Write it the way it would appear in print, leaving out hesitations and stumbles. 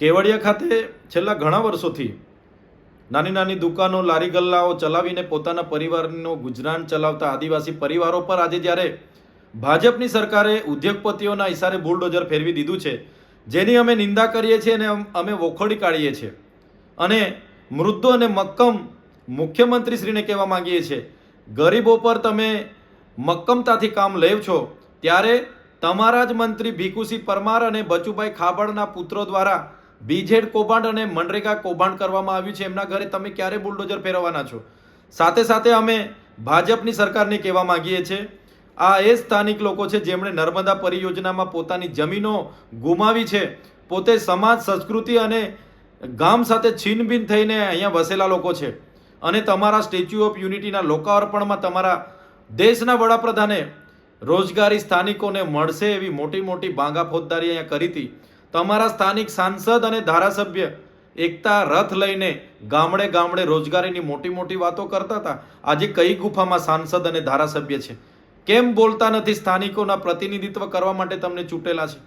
કેવડિયા ખાતે છેલ્લા ઘણા વર્ષોથી નાની નાની દુકાનો લારી ગલ્લાઓ ચલાવીને પોતાના પરિવારનો ગુજરાન ચલાવતા આદિવાસી પરિવારો પર આજે જ્યારે ભાજપની સરકારે ઉદ્યોગપતિઓના ઇશારે બુલડોઝર ફેરવી દીધું છે, જેની અમે નિંદા કરીએ છીએ અને અમે વખોડી કાઢીએ છીએ અને મૃદુ અને મક્કમ મુખ્યમંત્રીશ્રીને કહેવા માંગીએ છીએ, ગરીબો પર તમે મક્કમતાથી કામ લેવ છો ત્યારે તમારા જ મંત્રી ભીખુસિંહ પરમાર અને બચુભાઈ ખાબડના પુત્રો દ્વારા બીજેડ કૌભાંડ અને મનરેગા કૌભાંડ કરવામાં આવ્યું છે. એમના ઘરે તમે ક્યારે બુલડોઝર ફેરવવાના છો? સાથે સાથે અમે ભાજપની સરકારને કહેવા માંગીએ છીએ, આ એ સ્થાનિક લોકો છે જેમણે નર્મદા પરિયોજનામાં પોતાની જમીનો ગુમાવી છે, પોતે સમાજ સંસ્કૃતિ અને ગામ સાથે છીનભીન થઈને અહીંયા વસેલા લોકો છે અને તમારા સ્ટેચ્યુ ઓફ યુનિટીના લોકાર્પણમાં તમારા દેશના વડાપ્રધાને રોજગારી સ્થાનિકોને મળશે એવી મોટી મોટી ભાંગા ફોજદારી અહીંયા કરી હતી. તમારા સ્થાનિક સાંસદ અને ધારાસભ્ય એકતા રથ લઈને ગામડે ગામડે રોજગારીની મોટી મોટી વાતો કરતા હતા. આજે કઈ ગુફામાં સાંસદ અને ધારાસભ્ય છે? કેમ બોલતા નથી? સ્થાનિકોના પ્રતિનિધિત્વ કરવા માટે તમને ચૂંટેલા છે.